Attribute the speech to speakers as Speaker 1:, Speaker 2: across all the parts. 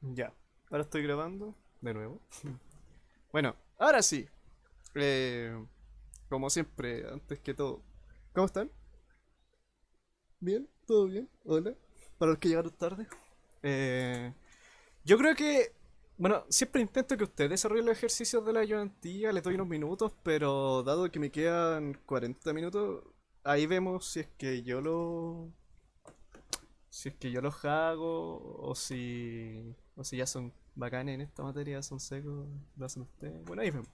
Speaker 1: Ya, ahora estoy grabando de nuevo. Bueno, ahora sí. Eh, Como siempre, antes que todo. ¿Cómo están? ¿Bien? ¿Todo bien? Hola. Para los que llegaron tarde. Eh, yo creo que, bueno, siempre intento que ustedes desarrollen los ejercicios de la ayudantía, les doy unos minutos, pero dado que me quedan 40 minutos, ahí vemos si es que yo los hago o si ya son bacanes en esta materia, son secos, lo hacen ustedes. Bueno, ahí vemos.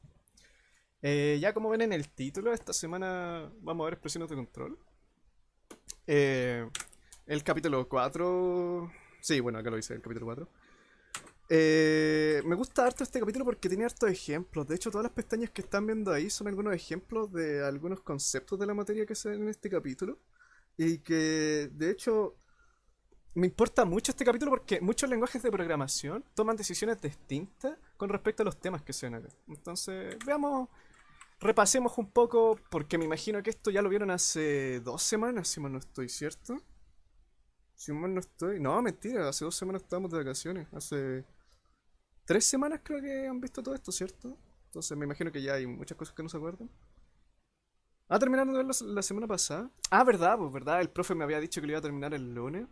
Speaker 1: Ya como ven en el título, esta semana vamos a ver expresiones de control. Eh, el capítulo 4. Sí, bueno, acá lo hice, el capítulo 4. Me gusta harto este capítulo porque tiene hartos ejemplos. De hecho, todas las pestañas que están viendo ahí son algunos ejemplos de algunos conceptos de la materia que se ven en este capítulo. Y que, de hecho, me importa mucho este capítulo porque muchos lenguajes de programación toman decisiones distintas con respecto a los temas que se ven acá. Entonces, veamos. Repasemos un poco, porque me imagino que esto ya lo vieron hace 2 semanas, si mal no estoy, ¿cierto? Si mal no estoy. No, mentira, hace 2 semanas estábamos de vacaciones. Hace 3 semanas creo que han visto todo esto, ¿cierto? Entonces me imagino que ya hay muchas cosas que no se acuerdan. Ah, terminaron de verlo la semana pasada. Ah, verdad, pues verdad, el profe me había dicho que lo iba a terminar el lunes.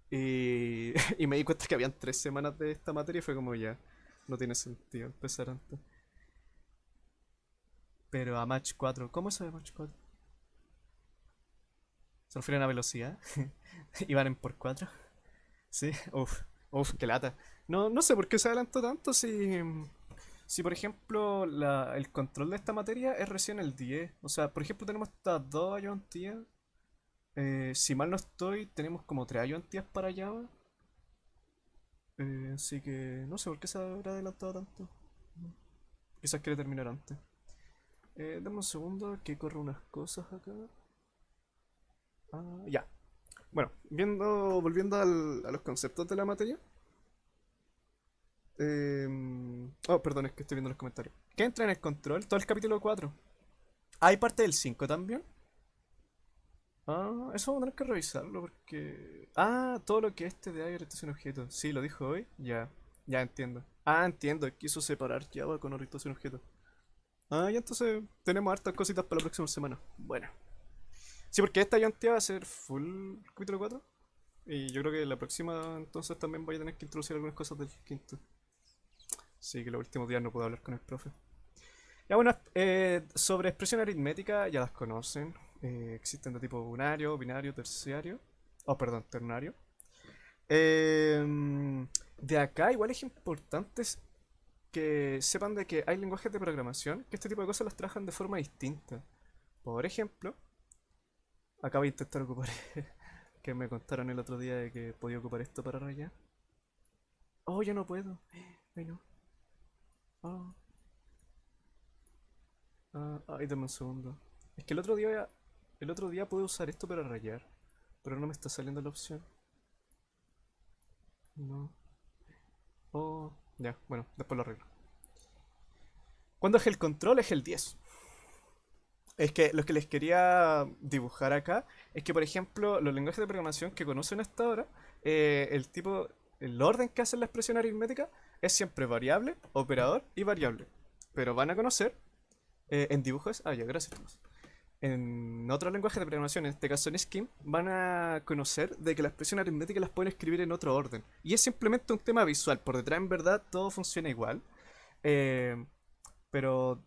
Speaker 1: Y, y me di cuenta que habían 3 semanas de esta materia y fue como ya, no tiene sentido empezar antes. Pero a Match 4, ¿cómo se ve Match 4? ¿Se refieren a velocidad? ¿Iban en por 4? Sí, uf, qué lata. No, no sé por qué se adelantó tanto si por ejemplo, el control de esta materia es recién el 10. O sea, por ejemplo, tenemos estas dos ayudantías. Si mal no estoy, tenemos como tres ayudantías para Java. Así que no sé por qué se habrá adelantado tanto. Quizás quiere terminar antes. Dame un segundo que corro unas cosas acá. Ah, ya. Bueno, volviendo a los conceptos de la materia. Oh, perdón, es que estoy viendo los comentarios. ¿Qué entra en el control? Todo el capítulo 4. ¿Hay parte del 5 también? Ah, eso vamos a tener que revisarlo porque... Ah, todo lo que este de orientación objeto. Sí, lo dijo hoy. Ya, ya entiendo. Ah, entiendo, quiso separar Java con orientación objeto. Ah, ya entonces tenemos hartas cositas para la próxima semana. Bueno. Sí, porque esta ya va a ser full capítulo 4. Y yo creo que la próxima entonces también voy a tener que introducir algunas cosas del quinto. Sí, que los últimos días no puedo hablar con el profe. Ya bueno, sobre expresión aritmética ya las conocen. Existen de tipo unario, binario, terciario. Oh, perdón, ternario. De acá igual es importante que sepan de que hay lenguajes de programación que este tipo de cosas las trabajan de forma distinta. Por ejemplo, acá voy a intentar ocupar que me contaron el otro día de que podía ocupar esto para rayar. Oh, ya no puedo. Ay, no. Oh, ay, dame un segundo. Es que el otro día pude usar esto para rayar, pero no me está saliendo la opción. No. Oh, ya, bueno, después lo arreglo. ¿Cuándo es el control? Es el 10. Es que lo que les quería dibujar acá es que, por ejemplo, los lenguajes de programación que conocen hasta ahora, el orden que hace la expresión aritmética es siempre variable, operador y variable. Pero van a conocer en dibujos. Ah, ya, gracias, Tomás. En otros lenguajes de programación, en este caso en Scheme, van a conocer de que la expresión aritmética las pueden escribir en otro orden. Y es simplemente un tema visual. Por detrás, en verdad, todo funciona igual. Eh, pero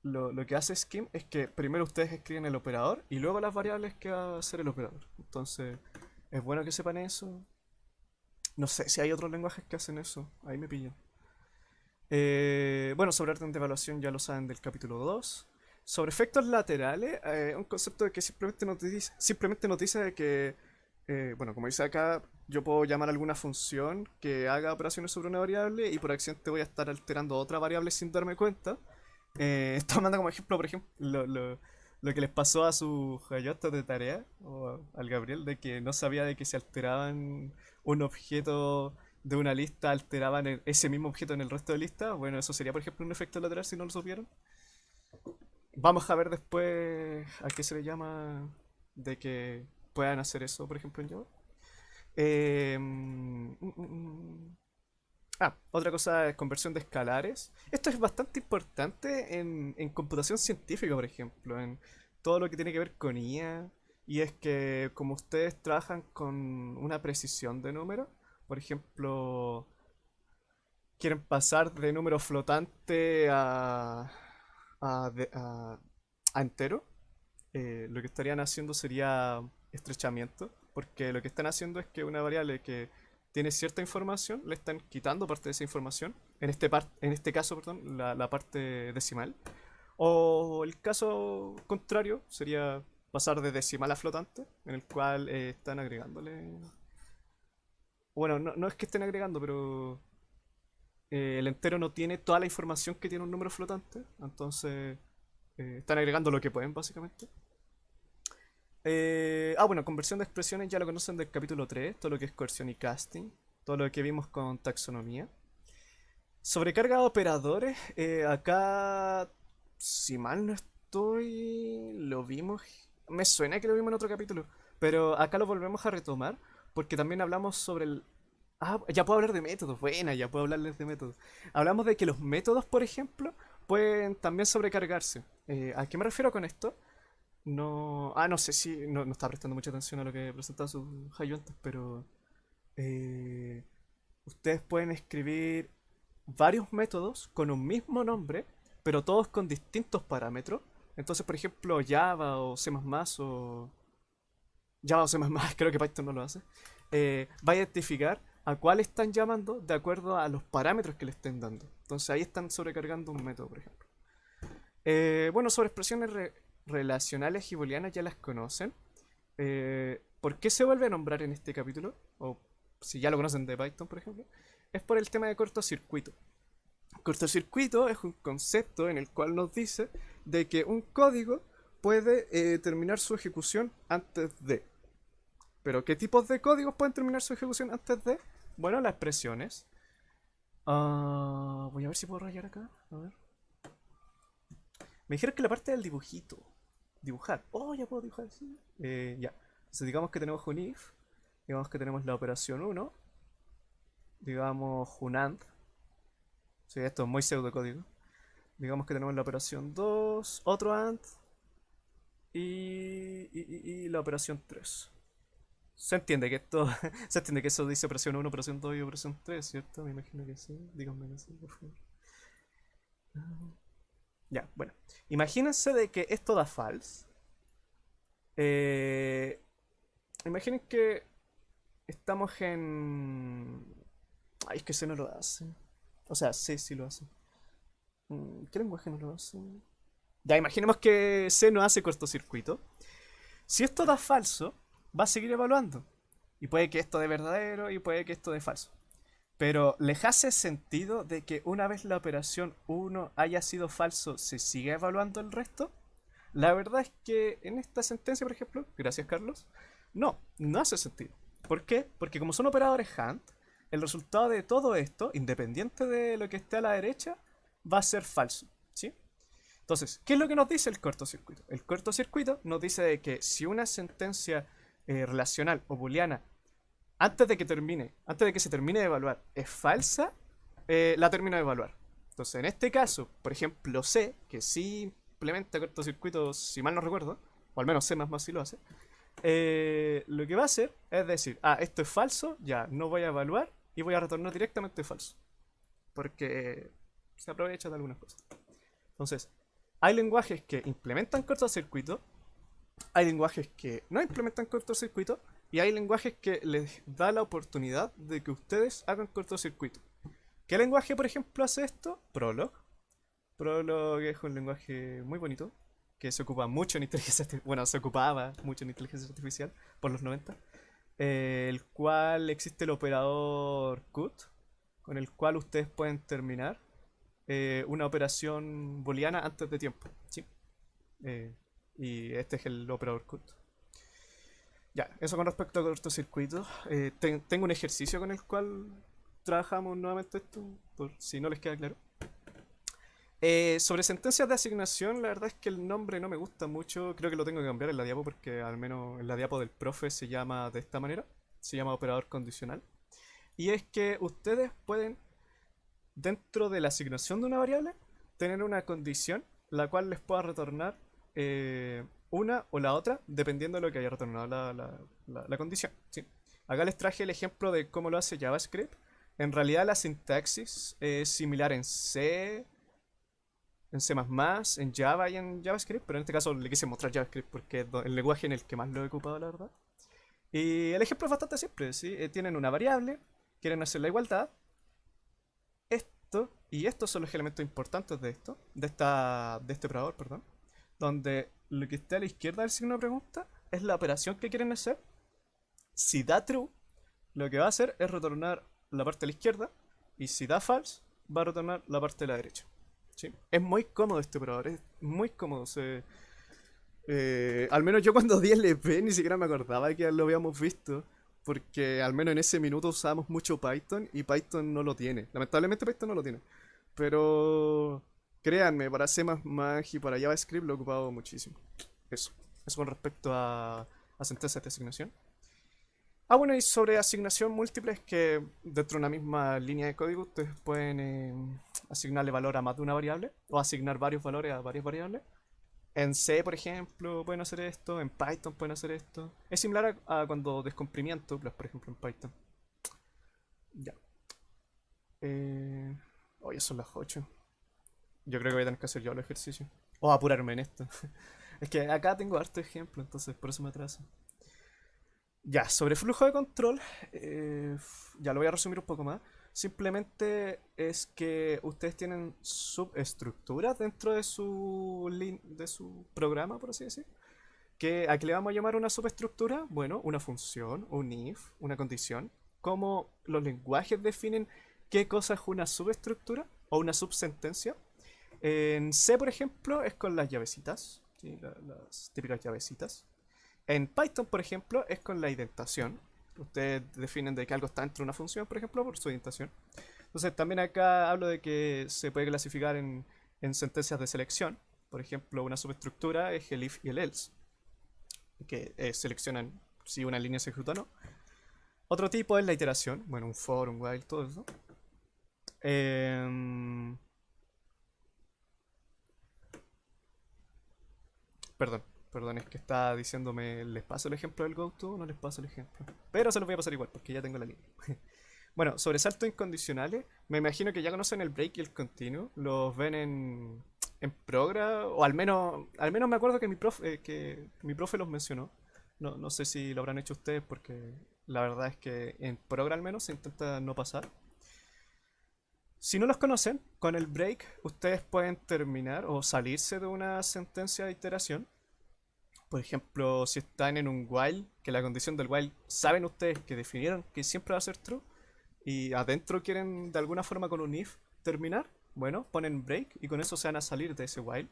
Speaker 1: lo que hace Scheme es que primero ustedes escriben el operador y luego las variables que va a hacer el operador. Entonces, es bueno que sepan eso. No sé si hay otros lenguajes que hacen eso. Ahí me pillan. Bueno, sobre orden de evaluación ya lo saben del capítulo 2. Sobre efectos laterales, un concepto de que simplemente nos dice de que, bueno, como dice acá, yo puedo llamar a alguna función que haga operaciones sobre una variable y por accidente voy a estar alterando otra variable sin darme cuenta. Tomando como ejemplo, por ejemplo, lo que les pasó a sus Hayotas de tarea, o al Gabriel, de que no sabía de que se alteraban un objeto de una lista, alteraban ese mismo objeto en el resto de listas. Bueno, eso sería, por ejemplo, un efecto lateral si no lo supieron. Vamos a ver después a qué se le llama de que puedan hacer eso, por ejemplo, en Java. Otra cosa es conversión de escalares. Esto es bastante importante en computación científica, por ejemplo, en todo lo que tiene que ver con IA. Y es que como ustedes trabajan con una precisión de número, por ejemplo, quieren pasar de número flotante a entero, lo que estarían haciendo sería estrechamiento, porque lo que están haciendo es que una variable que tiene cierta información, le están quitando parte de esa información, en este caso, perdón, la parte decimal, o el caso contrario sería pasar de decimal a flotante, en el cual están agregándole... Bueno, no es que estén agregando, pero el entero no tiene toda la información que tiene un número flotante, entonces están agregando lo que pueden, básicamente. Bueno, conversión de expresiones ya lo conocen del capítulo 3, todo lo que es coerción y casting, todo lo que vimos con taxonomía. Sobrecarga de operadores, acá, si mal no estoy, lo vimos, me suena que lo vimos en otro capítulo, pero acá lo volvemos a retomar porque también hablamos sobre el... Ya puedo hablar de métodos, buena, ya puedo hablarles de métodos. Hablamos de que los métodos, por ejemplo, pueden también sobrecargarse. ¿A qué me refiero con esto? No, no sé si no estaba prestando mucha atención a lo que presentaba su Hayo antes, pero eh, ustedes pueden escribir varios métodos con un mismo nombre, pero todos con distintos parámetros. Entonces, por ejemplo, Java o C++ o Java o C++, creo que Python no lo hace, va a identificar a cuál están llamando de acuerdo a los parámetros que le estén dando. Entonces ahí están sobrecargando un método, por ejemplo. Bueno, sobre expresiones relacionales y booleanas ya las conocen. ¿Por qué se vuelve a nombrar en este capítulo? O si ya lo conocen de Python, por ejemplo. Es por el tema de cortocircuito. Cortocircuito es un concepto en el cual nos dice de que un código puede terminar su ejecución antes de. ¿Pero qué tipos de códigos pueden terminar su ejecución antes de? Bueno, las expresiones. Voy a ver si puedo rayar acá. A ver. Me dijeron que la parte del dibujito. Dibujar. Oh, ya puedo dibujar, sí. Ya. Entonces digamos que tenemos un if. Digamos que tenemos la operación uno. Digamos un AND. Sí, esto es muy pseudocódigo. Digamos que tenemos la operación 2, otro AND y la operación 3. Se entiende que esto. Se entiende que eso dice operación uno, operación 2 y operación 3, ¿cierto? Me imagino que sí. Díganme que sí, por favor. Ya, bueno. Imagínense de que esto da false. Eh, Imaginen que estamos en... Ay, es que C no lo hace. O sea, C sí lo hace. ¿Qué lenguaje no lo hace? Ya, imaginemos que C no hace cortocircuito. Si esto da falso, va a seguir evaluando. Y puede que esto dé verdadero y puede que esto dé falso. Pero ¿les hace sentido de que una vez la operación uno haya sido falso, se siga evaluando el resto? La verdad es que en esta sentencia, por ejemplo, gracias Carlos, no hace sentido. ¿Por qué? Porque como son operadores Hunt, el resultado de todo esto, independiente de lo que esté a la derecha, va a ser falso. ¿Sí? Entonces, ¿qué es lo que nos dice el cortocircuito? El cortocircuito nos dice de que si una sentencia relacional o booleana antes de que se termine de evaluar, es falsa, la termino de evaluar. Entonces, en este caso, por ejemplo, C, que sí implementa cortocircuitos, si mal no recuerdo, o al menos C++ sí lo hace, lo que va a hacer es decir, esto es falso, ya no voy a evaluar y voy a retornar directamente falso. Porque se aprovecha de algunas cosas. Entonces, hay lenguajes que implementan cortocircuito, hay lenguajes que no implementan cortocircuito y hay lenguajes que les da la oportunidad de que ustedes hagan cortocircuito. ¿Qué lenguaje, por ejemplo, hace esto? Prolog. Prolog es un lenguaje muy bonito que se ocupa mucho en inteligencia artificial. Bueno, se ocupaba mucho en inteligencia artificial por los 90. El cual existe el operador cut, con el cual ustedes pueden terminar una operación booleana antes de tiempo. ¿Sí? Eh, y este es el operador cut. Ya, eso con respecto a cortocircuitos. Tengo un ejercicio con el cual trabajamos nuevamente esto, por si no les queda claro. Sobre sentencias de asignación, la verdad es que el nombre no me gusta mucho. Creo que lo tengo que cambiar en la diapo porque al menos en la diapo del profe se llama de esta manera. Se llama operador condicional. Y es que ustedes pueden dentro de la asignación de una variable, tener una condición la cual les pueda retornar una o la otra, dependiendo de lo que haya retornado la condición. ¿Sí? Acá les traje el ejemplo de cómo lo hace JavaScript. En realidad la sintaxis es similar en C++, en Java y en JavaScript, pero en este caso le quise mostrar JavaScript porque es el lenguaje en el que más lo he ocupado, la verdad. Y el ejemplo es bastante simple, ¿sí? Tienen una variable, quieren hacer la igualdad, esto y estos son los elementos importantes de esto, de este operador, perdón, donde lo que está a la izquierda del signo de pregunta es la operación que quieren hacer. Si da true, lo que va a hacer es retornar la parte de la izquierda, y si da false, va a retornar la parte de la derecha. ¿Sí? Es muy cómodo este operador, es muy cómodo. Al menos yo cuando di LP ni siquiera me acordaba que lo habíamos visto, porque al menos en ese minuto usábamos mucho Python y Python no lo tiene. Lamentablemente Python no lo tiene. Pero créanme, para C++ y para JavaScript lo he ocupado muchísimo. Eso. Eso con respecto a sentencias de asignación. Ah, bueno, y sobre asignación múltiple es que dentro de una misma línea de código ustedes pueden asignarle valor a más de una variable o asignar varios valores a varias variables. En C, por ejemplo, pueden hacer esto, en Python pueden hacer esto. Es similar a cuando descomprimían tuplas, por ejemplo, en Python. Ya. Hoy son las 8. Yo creo que voy a tener que hacer yo el ejercicio. O apurarme en esto. Es que acá tengo harto ejemplo, entonces por eso me atraso. Ya, sobre flujo de control, ya lo voy a resumir un poco más. Simplemente es que ustedes tienen subestructuras dentro de su programa, por así decir. ¿A qué le vamos a llamar una subestructura? Bueno, una función, un if, una condición. Cómo los lenguajes definen qué cosa es una subestructura o una subsentencia. En C, por ejemplo, es con las llavecitas, ¿sí? Las típicas llavecitas. En Python, por ejemplo, es con la indentación. Ustedes definen de que algo está dentro de una función, por ejemplo, por su indentación. Entonces, también acá hablo de que se puede clasificar en sentencias de selección. Por ejemplo, una subestructura es el if y el else, que seleccionan si una línea se ejecuta o no. Otro tipo es la iteración, bueno, un for, un while, todo eso. Em, Perdón, perdón, es que está diciéndome, ¿les paso el ejemplo del GoTo o no les paso el ejemplo? Pero se los voy a pasar igual, porque ya tengo la línea. Bueno, sobre saltos incondicionales, me imagino que ya conocen el break y el continuo. Los ven en Progra, o al menos me acuerdo que mi profe los mencionó. No, no sé si lo habrán hecho ustedes, porque la verdad es que en Progra al menos se intenta no pasar. Si no los conocen, con el break ustedes pueden terminar o salirse de una sentencia de iteración. Por ejemplo, si están en un while, que la condición del while saben ustedes que definieron que siempre va a ser true, y adentro quieren de alguna forma con un if terminar, bueno, ponen break y con eso se van a salir de ese while.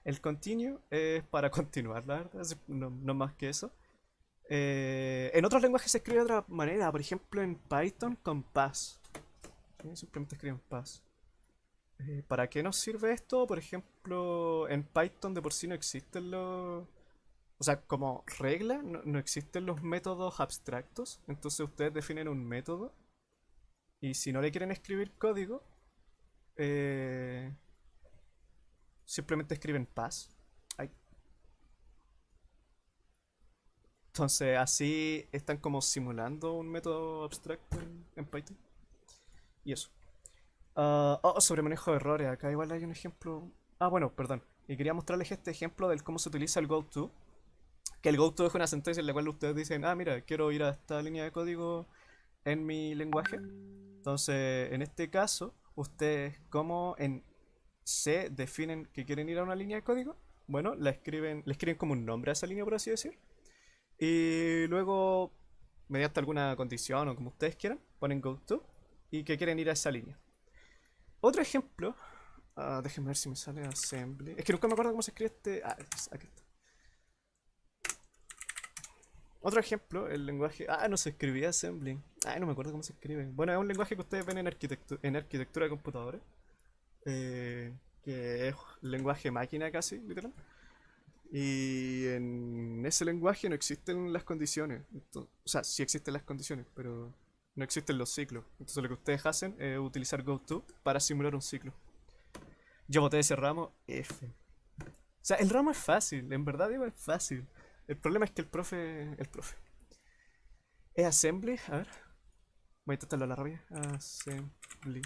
Speaker 1: El continue es para continuar, la verdad, no, no más que eso. En otros lenguajes se escribe de otra manera, por ejemplo en Python con pass. ¿Sí? Simplemente escriben pass. ¿Para qué nos sirve esto? Por ejemplo, en Python de por sí no existen los... O sea, como regla, no existen los métodos abstractos. Entonces ustedes definen un método y si no le quieren escribir código, eh, simplemente escriben pass. Ay. Entonces así están como simulando un método abstracto en Python. Y eso. Sobre manejo de errores. Acá igual hay un ejemplo. Ah, bueno, perdón. Y quería mostrarles este ejemplo del cómo se utiliza el goto. Que el goto es una sentencia en la cual ustedes dicen, ah, mira, quiero ir a esta línea de código en mi lenguaje. Entonces, en este caso, ustedes como en C definen que quieren ir a una línea de código, bueno, le escriben como un nombre a esa línea, por así decir. Y luego, mediante alguna condición o como ustedes quieran, ponen goto y que quieren ir a esa línea. Otro ejemplo, déjenme ver si me sale assembly. Es que nunca me acuerdo cómo se escribe este. Ah, aquí está. Otro ejemplo, el lenguaje. Ah, no se escribía assembly. Ah, no me acuerdo cómo se escribe. Bueno, es un lenguaje que ustedes ven en arquitectura de computadores. Que es lenguaje máquina casi, literal. Y en ese lenguaje no existen las condiciones. O sea, sí existen las condiciones, pero No existen los ciclos. Entonces lo que ustedes hacen es utilizar GoTo para simular un ciclo. Yo boté ese ramo F. O sea, el ramo es fácil, en verdad digo es fácil. El problema es que el profe. ¿Es assembly? A ver. Voy a intentarlo a la rabia. Assembly.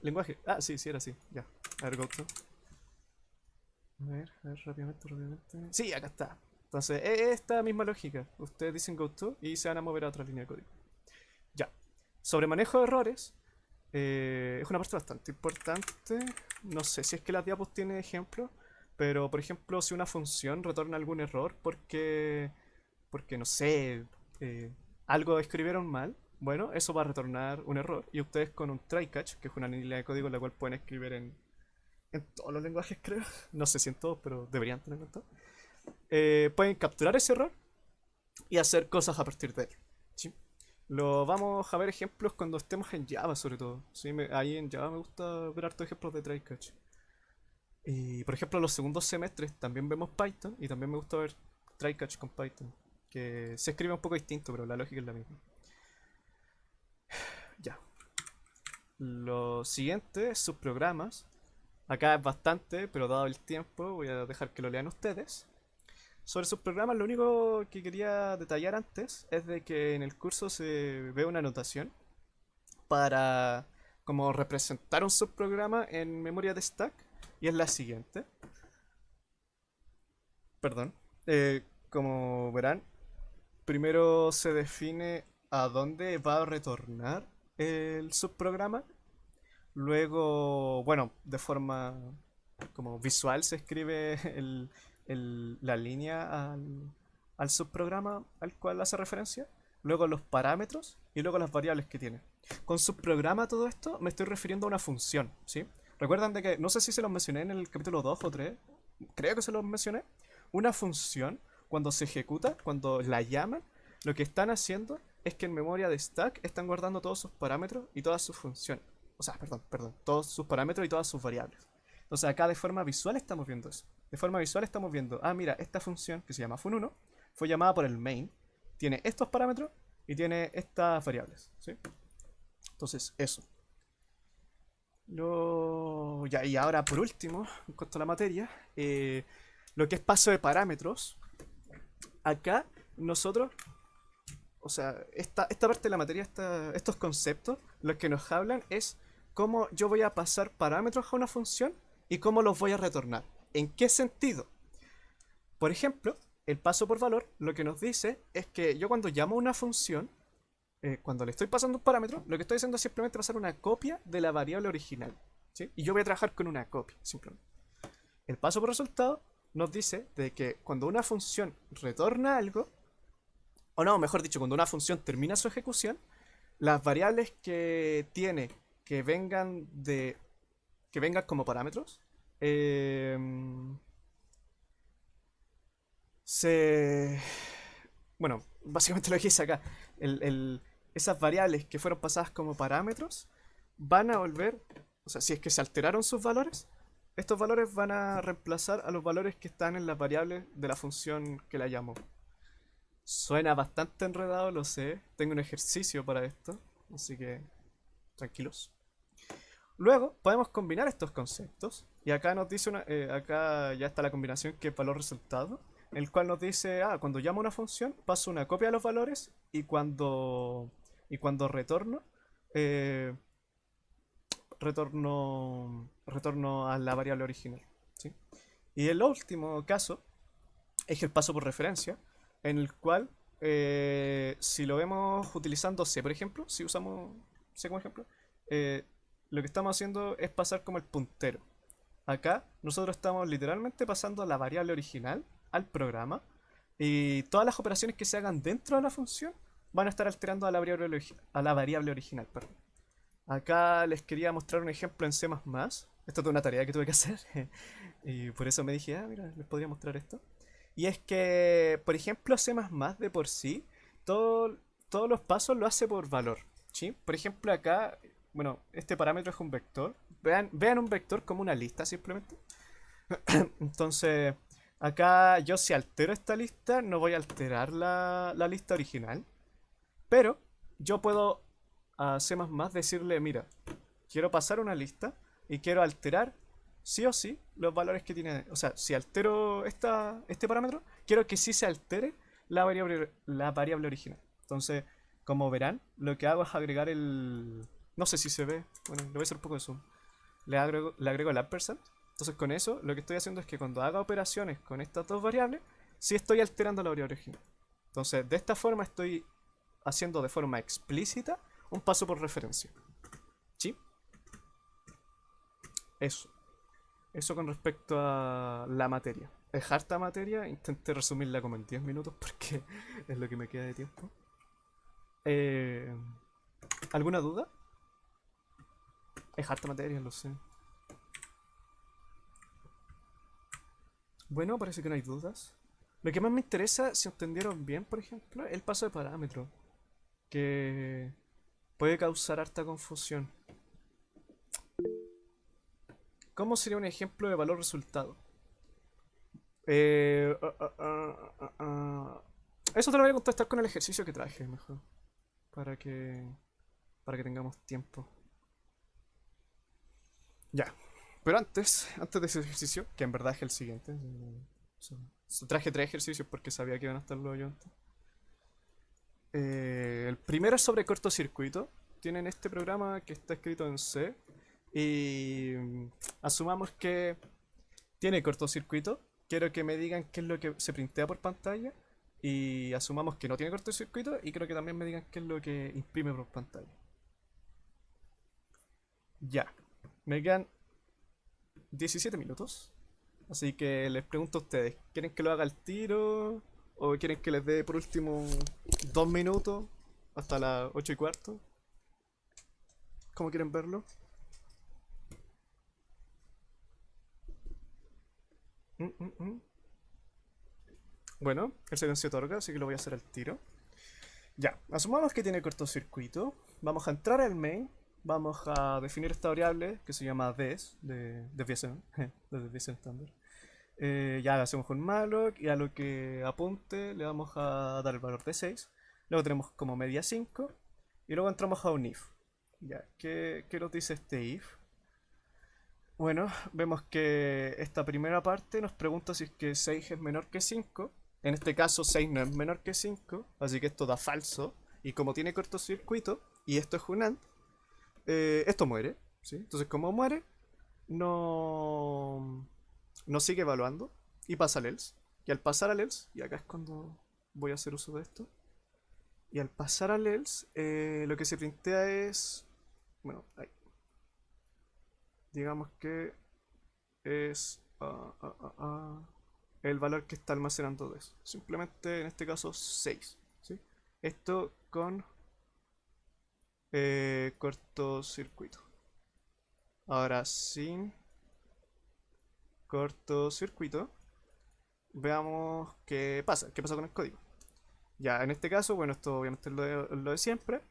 Speaker 1: Lenguaje. Ah, sí, sí, era así. Ya. A ver, GoTo. A ver, rápidamente, rápidamente. Sí, acá está. Entonces, es esta misma lógica. Ustedes dicen GoTo y se van a mover a otra línea de código. Ya. Sobre manejo de errores, es una parte bastante importante. No sé si es que las diapos tienen ejemplos, pero por ejemplo, si una función retorna algún error porque no sé, eh, algo escribieron mal, bueno, eso va a retornar un error. Y ustedes con un try catch, que es una línea de código en la cual pueden escribir en todos los lenguajes, creo. No sé si en todos, pero deberían tenerlo en todos. Pueden capturar ese error y hacer cosas a partir de él. ¿Sí? Lo vamos a ver ejemplos cuando estemos en Java, sobre todo. ¿Sí? Ahí en Java me gusta ver hartos ejemplos de try catch. Y por ejemplo, en los segundos semestres también vemos Python y también me gusta ver try catch con Python. Que se escribe un poco distinto, pero la lógica es la misma. Ya. Lo siguiente, subprogramas. Acá es bastante, pero dado el tiempo, voy a dejar que lo lean ustedes. Sobre subprogramas, lo único que quería detallar antes es de que en el curso se ve una anotación para como representar un subprograma en memoria de stack y es la siguiente. Perdón. Como verán, primero se define a dónde va a retornar el subprograma. Luego, bueno, de forma como visual se escribe la línea al subprograma al cual hace referencia. Luego los parámetros y luego las variables que tiene. Con subprograma todo esto me estoy refiriendo a una función, ¿sí? Recuerdan de que, no sé si se los mencioné en el capítulo 2 o 3, creo que se los mencioné. Una función, cuando se ejecuta, cuando la llaman, lo que están haciendo es que en memoria de stack están guardando todos sus parámetros y todas sus funciones. O sea, perdón, todos sus parámetros y todas sus variables. Entonces acá de forma visual estamos viendo eso. De forma visual estamos viendo, mira, esta función que se llama fun1 fue llamada por el main, tiene estos parámetros y tiene estas variables, ¿sí? Entonces, eso. Ya, y ahora por último, en cuanto a la materia, lo que es paso de parámetros, acá nosotros, o sea, esta parte de la materia, estos conceptos, lo que nos hablan es cómo yo voy a pasar parámetros a una función y cómo los voy a retornar. ¿En qué sentido? Por ejemplo, el paso por valor lo que nos dice es que yo cuando llamo a una función, cuando le estoy pasando un parámetro, lo que estoy haciendo es simplemente pasar una copia de la variable original. ¿Sí? Y yo voy a trabajar con una copia, simplemente. El paso por resultado nos dice de que cuando una función retorna algo, o no, mejor dicho, cuando una función termina su ejecución, las variables que tiene que vengan como parámetros, eh, se... Bueno, básicamente lo que dice acá, esas variables que fueron pasadas como parámetros van a volver, o sea, si es que se alteraron sus valores, estos valores van a reemplazar a los valores que están en las variables de la función que la llamo. Suena bastante enredado, lo sé, tengo un ejercicio para esto, así que tranquilos. Luego podemos combinar estos conceptos y acá nos dice acá ya está la combinación que es valor resultado, el cual nos dice, cuando llamo a una función paso una copia de los valores y cuando retorno eh, retorno a la variable original, ¿sí? Y el último caso es el paso por referencia, en el cual si lo vemos utilizando C, por ejemplo, si usamos C como ejemplo, eh, lo que estamos haciendo es pasar como el puntero. Acá nosotros estamos literalmente pasando la variable original al programa y todas las operaciones que se hagan dentro de la función van a estar alterando a la variable original. Perdón. Acá les quería mostrar un ejemplo en C++. Esto es una tarea que tuve que hacer y por eso me dije, mira, les podría mostrar esto. Y es que, por ejemplo, C++ de por sí, todos los pasos lo hace por valor, ¿sí? Por ejemplo, acá, bueno, este parámetro es un vector. Vean un vector como una lista simplemente. Entonces, Acá yo si altero esta lista, no voy a alterar la lista original. Pero yo puedo a C++ decirle, mira, quiero pasar una lista y quiero alterar sí o sí los valores que tiene. O sea, si altero este parámetro, quiero que sí se altere la variable original. Entonces, como verán, lo que hago es agregar el... No sé si se ve. Bueno, le voy a hacer un poco de zoom. Le agrego el ampersand. Entonces, con eso, lo que estoy haciendo es que cuando haga operaciones con estas dos variables, sí estoy alterando la variable original. Entonces, de esta forma estoy haciendo de forma explícita un paso por referencia. ¿Sí? Eso. Eso con respecto a la materia. Es harta materia, intenté resumirla como en 10 minutos porque es lo que me queda de tiempo. Eh, ¿Alguna duda? Es harta materia, lo sé. Bueno, parece que no hay dudas. Lo que más me interesa, si entendieron bien, por ejemplo, es el paso de parámetro, que puede causar harta confusión. ¿Cómo sería un ejemplo de valor resultado? Eh, ah, ah, ah, ah, ah. Eso te lo voy a contestar con el ejercicio que traje, mejor. Para que, para que tengamos tiempo. Ya. Pero antes de ese ejercicio, que en verdad es el siguiente. Traje tres ejercicios porque sabía que iban a estar los yo antes. El primero es sobre cortocircuito. Tienen este programa que está escrito en C. Y asumamos que tiene cortocircuito. Quiero que me digan qué es lo que se printea por pantalla. Y asumamos que no tiene cortocircuito. Y creo que también me digan qué es lo que imprime por pantalla. Ya. Me quedan 17 minutos. Así que les pregunto a ustedes, ¿quieren que lo haga al tiro? ¿O quieren que les dé por último 2 minutos? Hasta las 8:15. ¿Cómo quieren verlo? Mm, mm, mm. Bueno, el silencio otorga, así que lo voy a hacer al tiro. Ya, asumamos que tiene cortocircuito. Vamos a entrar al main. Vamos a definir esta variable que se llama des, de desviación, de desviación estándar. Ya hacemos un malloc y a lo que apunte le vamos a dar el valor de 6. Luego tenemos como media 5. Y luego entramos a un if. Ya, ¿qué nos dice este if? Bueno, vemos que esta primera parte nos pregunta si es que 6 es menor que 5. En este caso 6 no es menor que 5, así que esto da falso. Y como tiene cortocircuito, y esto es un AND, esto muere. ¿Sí? Entonces como muere, no, no sigue evaluando y pasa al else. Y al pasar al else, y acá es cuando voy a hacer uso de esto, y al pasar al else, lo que se printea es, bueno, ahí, digamos que es el valor que está almacenando de eso. Simplemente en este caso 6. ¿Sí? Esto con cortocircuito. Ahora sin cortocircuito, veamos qué pasa con el código. Ya, en este caso, bueno, esto obviamente es lo de siempre.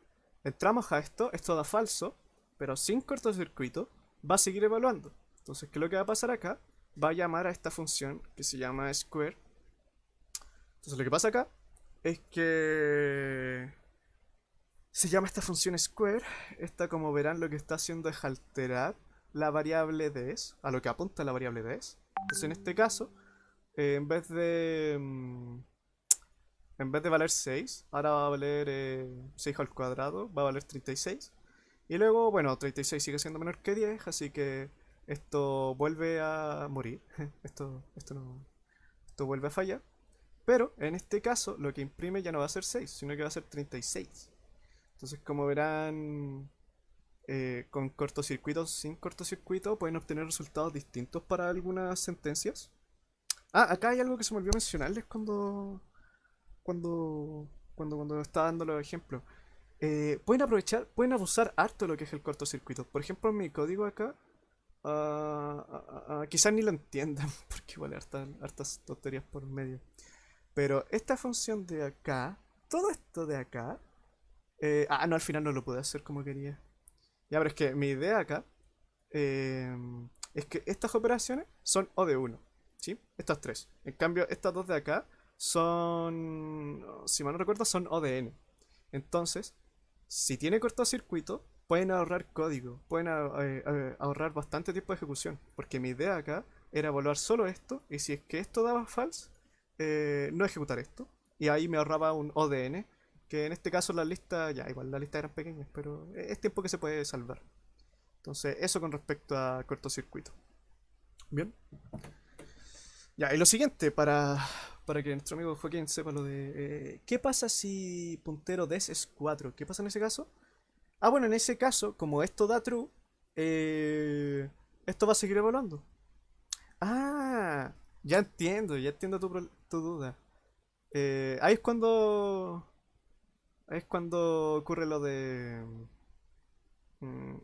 Speaker 1: Entramos a esto da falso, pero sin cortocircuito va a seguir evaluando. Entonces, ¿qué es lo que va a pasar acá? Va a llamar a esta función que se llama square. Entonces, lo que pasa acá es que se llama esta función square. Esta, como verán, lo que está haciendo es alterar la variable des, a lo que apunta la variable des. Entonces, en este caso, en vez de valer 6, ahora va a valer 6 al cuadrado, va a valer 36. Y luego, bueno, 36 sigue siendo menor que 10, así que esto vuelve a morir. Esto vuelve a fallar. Pero en este caso, lo que imprime ya no va a ser 6, sino que va a ser 36. Entonces, como verán, con cortocircuitos, sin cortocircuito, pueden obtener resultados distintos para algunas sentencias. Ah, acá hay algo que se me olvidó mencionarles cuando estaba dando los ejemplos. Pueden abusar harto de lo que es el cortocircuito. Por ejemplo, en mi código acá, quizás ni lo entiendan, porque igual hay hartas tonterías por medio. Pero esta función de acá, todo esto de acá, no, al final no lo pude hacer como quería. Ya, pero es que mi idea acá eh, es que estas operaciones son O de 1. ¿sí? Estas tres. En cambio, estas dos de acá son, si mal no recuerdo, son ODN. Entonces, si tiene cortocircuito, pueden ahorrar código, pueden ahorrar bastante tiempo de ejecución. Porque mi idea acá era evaluar solo esto, y si es que esto daba false, no ejecutar esto. Y ahí me ahorraba un ODN, que en este caso la lista, ya, igual las listas eran pequeñas, pero es tiempo que se puede salvar. Entonces, eso con respecto a cortocircuito. Bien. Ya, y lo siguiente, para que nuestro amigo Joaquín sepa lo de... ¿qué pasa si puntero des es 4? ¿Qué pasa en ese caso? Ah, bueno, en ese caso, como esto da true, esto va a seguir evaluando. Ah, ya entiendo tu duda. Ahí es cuando... Ahí es cuando ocurre lo de...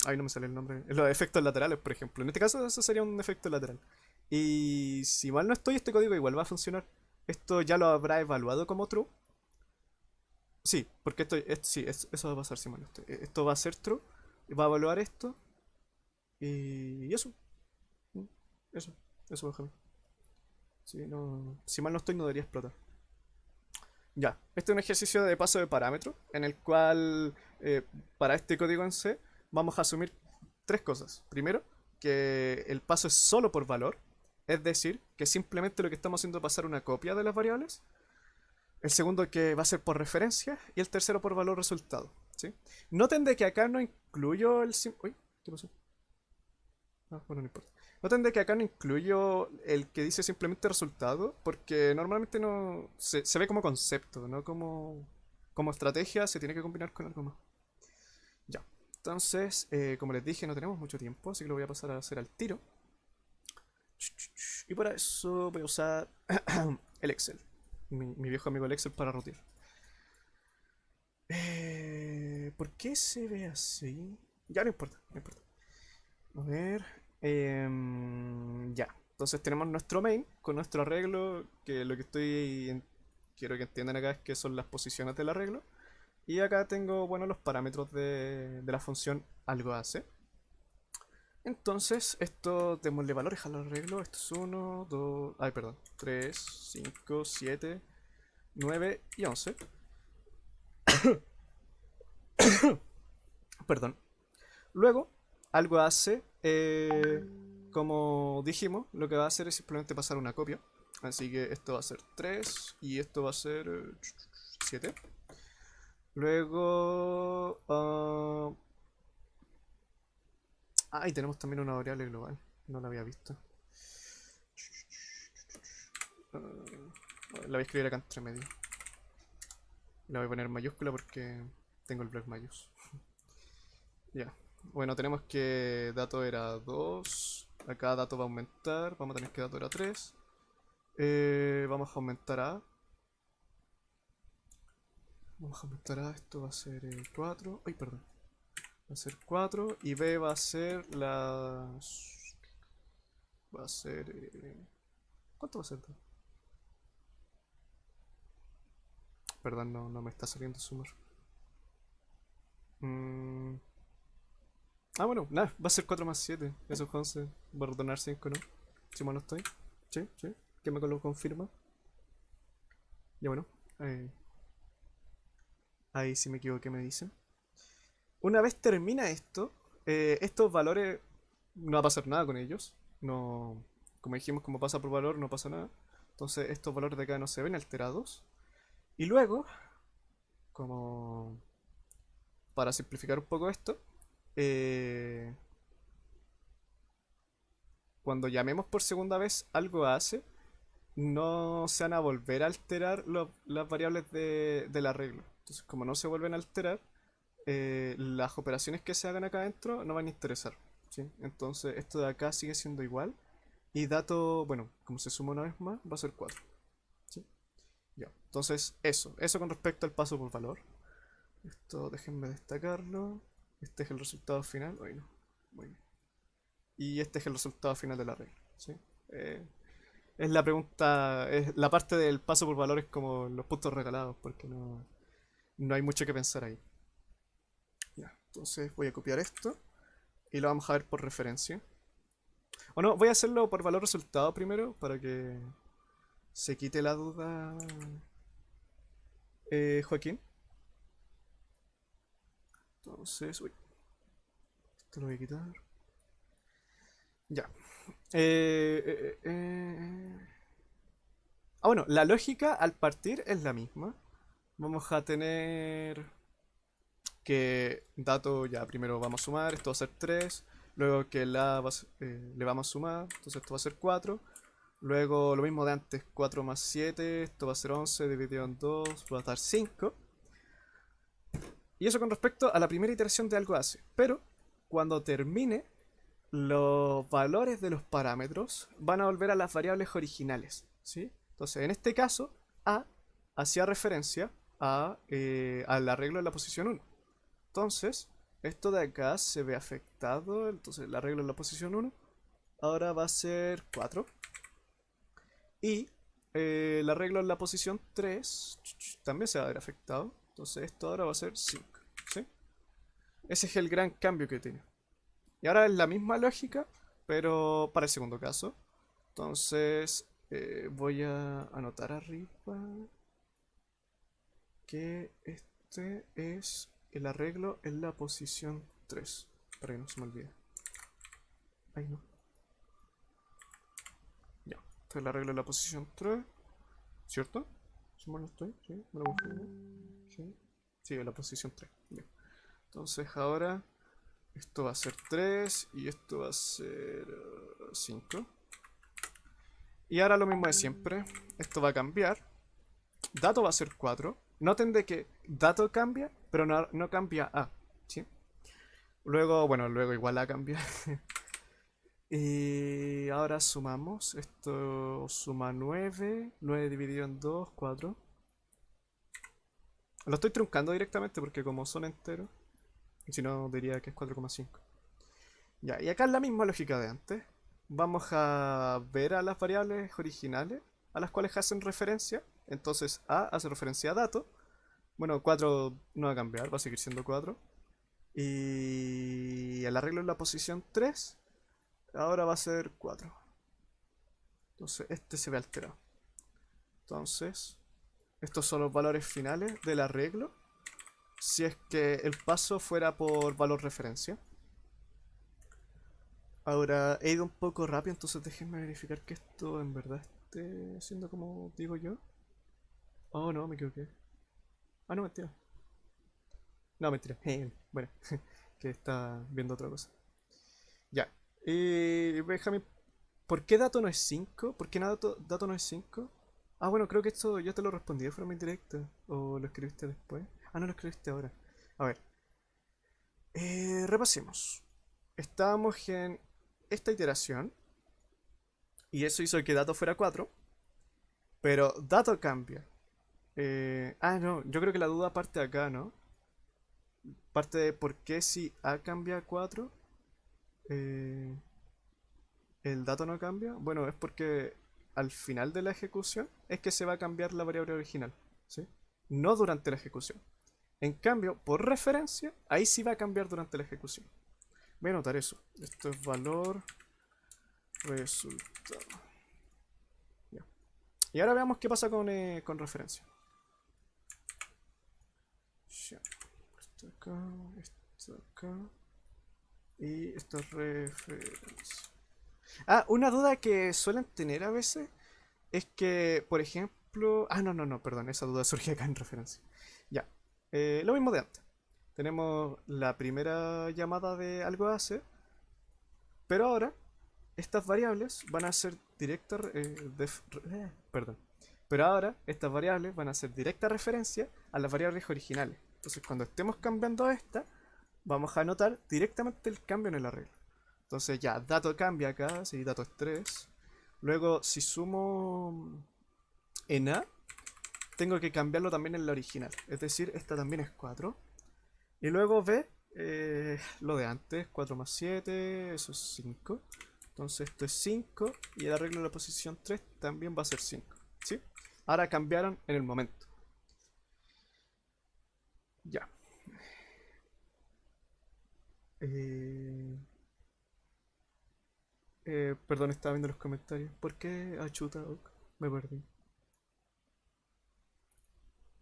Speaker 1: ahí no me sale el nombre. Los efectos laterales, por ejemplo. En este caso, eso sería un efecto lateral. Y si mal no estoy, este código igual va a funcionar. Esto ya lo habrá evaluado como true. Sí, porque sí, eso va a pasar si mal no estoy. Esto va a ser true. Va a evaluar esto. Y eso. Mm, Eso. Eso, Benjamín. Sí, no, si mal no estoy, no debería explotar. Ya. Este es un ejercicio de paso de parámetro. En el cual, para este código en C, vamos a asumir tres cosas. Primero, que el paso es solo por valor. Es decir, que simplemente lo que estamos haciendo es pasar una copia de las variables. El segundo que va a ser por referencia. Y el tercero por valor resultado. ¿Sí? Noten de que acá no incluyo el... Uy, ¿qué pasó? Ah, bueno, no importa. Noten de que acá no incluyo el que dice simplemente resultado. Porque normalmente no... Se ve como concepto, no como estrategia. Se tiene que combinar con algo más. Ya. Entonces, como les dije, no tenemos mucho tiempo. Así que lo voy a pasar a hacer al tiro. Y para eso voy a usar el Excel. Mi viejo amigo el Excel para rutir. ¿Por qué se ve así? Ya no importa, no importa. A ver. Ya. Entonces tenemos nuestro main con nuestro arreglo. Que lo que quiero que entiendan acá es que son las posiciones del arreglo. Y acá tengo, bueno, los parámetros de la función algo hace. Entonces, esto, démosle valores al arreglo. Esto es 1, 2, ay, perdón, 3, 5, 7, 9 y 11. Perdón. Luego, algo hace, como dijimos, lo que va a hacer es simplemente pasar una copia. Así que esto va a ser 3 y esto va a ser 7. Luego... y tenemos también una variable global. No la había visto. Ah, la voy a escribir acá entre medio. La voy a poner en mayúscula porque tengo el bloc mayús. Ya. Bueno, tenemos que dato era 2. Acá dato va a aumentar. Vamos a tener que dato era 3. Vamos a aumentar a. Vamos a aumentar a. Esto va a ser 4. Ay, perdón. Va a ser 4. Y B va a ser las. Va a ser. ¿Cuánto va a ser? Perdón, no me está saliendo sumar. Mm, bueno, nada, va a ser 4 más 7. Eso es 11. Va a retornar 5, ¿no? Si mal no estoy. Sí, sí. ¿Qué me lo confirma? Ya bueno. eh, Ahí si me equivoqué me dicen. Una vez termina esto, estos valores no va a pasar nada con ellos. No, como dijimos, como pasa por valor, no pasa nada. Entonces estos valores de acá no se ven alterados. Y luego, como para simplificar un poco esto, eh, cuando llamemos por segunda vez algo hace, no se van a volver a alterar las variables del arreglo. Entonces, como no se vuelven a alterar, las operaciones que se hagan acá adentro no van a interesar. ¿Sí? Entonces, esto de acá sigue siendo igual. Y dato, bueno, como se suma una vez más, va a ser 4. ¿Sí? Ya. Entonces, eso con respecto al paso por valor. Esto déjenme destacarlo. Este es el resultado final. Bueno, muy bien. Y este es el resultado final de la regla. ¿Sí? Eh, es la pregunta, es la parte del paso por valor es como los puntos regalados, porque no hay mucho que pensar ahí. Ya, entonces voy a copiar esto y lo vamos a ver por referencia. O no, voy a hacerlo por valor resultado primero para que se quite la duda, Joaquín. Entonces, uy, esto lo voy a quitar. Ya. Bueno, la lógica al partir es la misma. Vamos a tener que dato ya primero vamos a sumar, esto va a ser 3. Luego que le vamos a sumar, entonces esto va a ser 4. Luego lo mismo de antes, 4 más 7, esto va a ser 11 dividido en 2, va a dar 5. Y eso con respecto a la primera iteración de algo hace. Pero cuando termine, los valores de los parámetros van a volver a las variables originales. ¿Sí? Entonces, en este caso, A hacía referencia al arreglo en la posición 1. Entonces, esto de acá se ve afectado. Entonces, el arreglo en la posición 1 ahora va a ser 4. Y el arreglo en la posición 3 también se va a ver afectado. Entonces, esto ahora va a ser 5. ¿Sí? Ese es el gran cambio que tiene. Y ahora es la misma lógica, pero para el segundo caso. Entonces, voy a anotar arriba que este es el arreglo en la posición 3 para que no se me olvide. Ahí no. Ya. Este es el arreglo en la posición 3, ¿cierto? Si mal no estoy, sí, me lo confirmo. Sí, sí, en la posición 3. Bien. Entonces ahora esto va a ser 3 y esto va a ser 5. Y ahora lo mismo de siempre. Esto va a cambiar. Dato va a ser 4. Noten de que dato cambia, pero no cambia A. ¿Sí? Luego, bueno, luego igual A cambia. Y ahora sumamos. Esto suma 9. 9 dividido en 2, 4. Lo estoy truncando directamente porque como son enteros. Si no, diría que es 4,5. Ya, y acá es la misma lógica de antes. Vamos a ver a las variables originales a las cuales hacen referencia. Entonces A hace referencia a dato. Bueno, 4 no va a cambiar, va a seguir siendo 4. Y el arreglo en la posición 3 ahora va a ser 4. Entonces este se ve alterado. Entonces, estos son los valores finales del arreglo. Si es que el paso fuera por valor referencia. Ahora he ido un poco rápido, entonces déjenme verificar que esto en verdad esté siendo como digo yo. Oh, no, me equivoqué. Ah, no, mentira. No, mentira. Bueno, que está viendo otra cosa. Ya. Benjamín, ¿por qué dato no es 5? ¿Por qué dato no es 5? Ah, bueno, creo que esto yo te lo respondí de forma indirecta. ¿O lo escribiste después? Ah, no lo escribiste ahora. A ver. Repasemos. Estábamos en esta iteración. Y eso hizo que dato fuera 4. Pero dato cambia. No, yo creo que la duda parte acá, ¿no? Parte de por qué si A cambia a 4, eh, el dato no cambia. Bueno, es porque al final de la ejecución es que se va a cambiar la variable original, ¿sí? No durante la ejecución. En cambio, por referencia, ahí sí va a cambiar durante la ejecución. Voy a anotar eso. Esto es valor resultado. Ya. Y ahora veamos qué pasa con referencia. Ya. Esto acá, esto acá. Y esto es referencia. Ah, una duda que suelen tener a veces es que, por ejemplo. Ah, no, no, no, perdón, esa duda surge acá en referencia. Ya, lo mismo de antes. Tenemos la primera llamada de algo a hacer, pero ahora estas variables van a ser directa. Perdón. Pero ahora estas variables van a ser directa referencia a las variables originales. Entonces, cuando estemos cambiando esta, vamos a anotar directamente el cambio en el arreglo. Entonces ya, dato cambia acá, si dato es 3. Luego, si sumo en A, tengo que cambiarlo también en la original. Es decir, esta también es 4. Y luego B, lo de antes, 4 más 7, eso es 5. Entonces esto es 5 y el arreglo de la posición 3 también va a ser 5. ¿Sí? Ahora cambiaron en el momento. Ya. Eh, Perdón, estaba viendo los comentarios. ¿Por qué achuta? Ok, me perdí.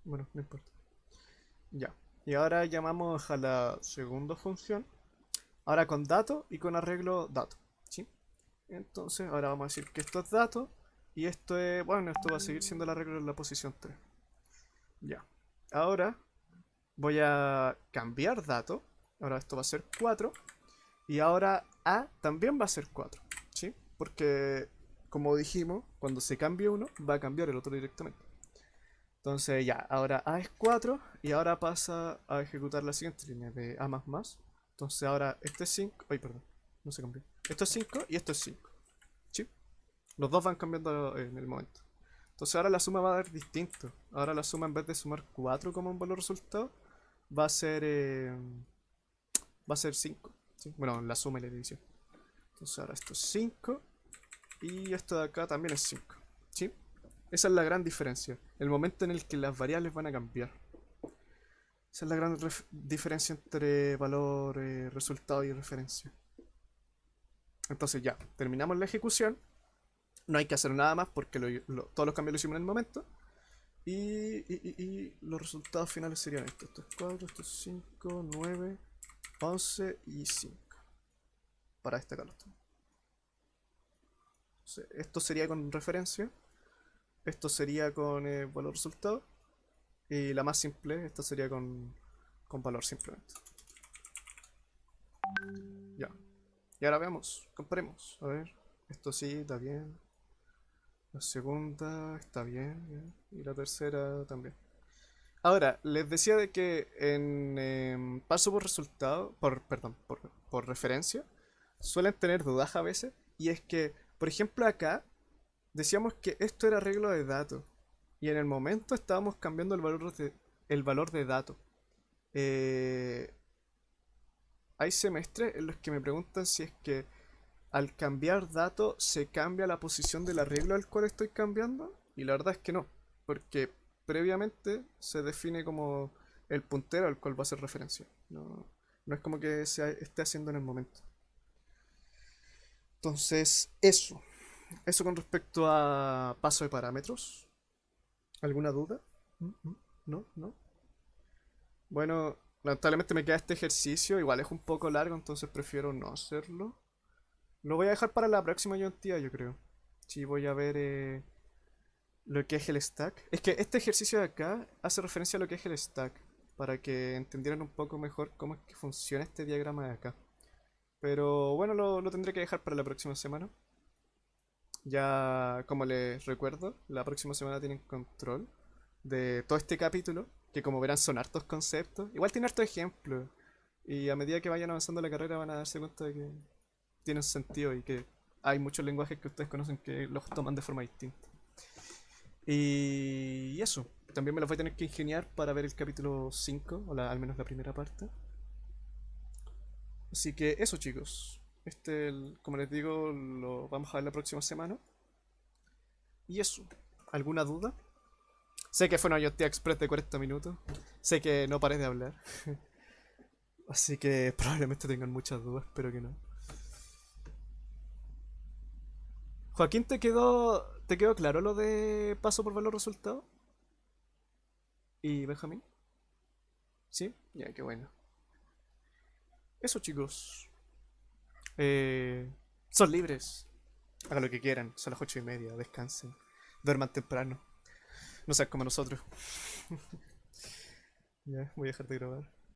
Speaker 1: Bueno, no importa. Ya. Y ahora llamamos a la segunda función. Ahora con dato y con arreglo dato. ¿Sí? Entonces, ahora vamos a decir que esto es dato. Y esto es, bueno, esto va a seguir siendo el arreglo en la posición 3. Ya. Ahora voy a cambiar dato. Ahora esto va a ser 4. Y ahora A también va a ser 4. ¿Sí? Porque, como dijimos, cuando se cambie uno, va a cambiar el otro directamente. Entonces ya, ahora A es 4 y ahora pasa a ejecutar la siguiente línea de A más más. Entonces ahora este es 5. Ay, perdón, no se cambió. Esto es 5 y esto es 5. ¿Sí? Los dos van cambiando en el momento. Entonces ahora la suma va a dar distinto. Ahora la suma en vez de sumar 4 como un valor resultado, va a ser va a ser 5. ¿Sí? Bueno, la suma y la división. Entonces ahora esto es 5 y esto de acá también es 5. ¿Sí? Esa es la gran diferencia. El momento en el que las variables van a cambiar. Esa es la gran diferencia entre valor, resultado y referencia. Entonces ya, terminamos la ejecución. No hay que hacer nada más porque todos los cambios los hicimos en el momento. Y los resultados finales serían estos. Esto es 4, esto es 5, 9, 11 y 5. Para destacarlo. Esto sería con referencia. Esto sería con valor resultado. Y la más simple, esta sería con valor simplemente. Ya. Y ahora veamos, comparemos. A ver, esto sí, está bien. La segunda está bien, bien. Y la tercera también. Ahora, les decía de que en paso por resultado, perdón, por referencia, suelen tener dudas a veces. Y es que, por ejemplo, acá decíamos que esto era arreglo de datos. Y en el momento estábamos cambiando el valor de datos. Eh, Hay semestres en los que me preguntan si es que al cambiar datos se cambia la posición del arreglo al cual estoy cambiando. Y la verdad es que no, porque previamente se define como el puntero al cual va a hacer referencia. No, no es como que se esté haciendo en el momento. Entonces, eso. Eso con respecto a paso de parámetros. ¿Alguna duda? ¿No? ¿No? Bueno, lamentablemente me queda este ejercicio. Igual es un poco largo, entonces prefiero no hacerlo. Lo voy a dejar para la próxima tía, yo creo. Sí, voy a ver lo que es el stack. Es que este ejercicio de acá hace referencia a lo que es el stack. Para que entendieran un poco mejor cómo es que funciona este diagrama de acá. Pero bueno, lo tendré que dejar para la próxima semana. Ya, como les recuerdo, la próxima semana tienen control de todo este capítulo. Que como verán son hartos conceptos. Igual tiene hartos ejemplos. Y a medida que vayan avanzando la carrera van a darse cuenta de que tienen sentido y que hay muchos lenguajes que ustedes conocen que los toman de forma distinta. Y eso, también me los voy a tener que ingeniar para ver el capítulo 5 o al menos la primera parte. Así que eso chicos, como les digo, lo vamos a ver la próxima semana. Y eso, ¿alguna duda? Sé que fue una IoT Express de 40 minutos, sé que no paré de hablar, así que probablemente tengan muchas dudas, espero que no. Joaquín, ¿te quedó claro lo de paso por valor resultado? ¿Y Benjamín? ¿Sí? Ya, qué bueno. Eso, chicos. Eh, Son libres. Hagan lo que quieran. Son las 8:30. Descansen. Duerman temprano. No sean como nosotros. Ya, voy a dejar de grabar.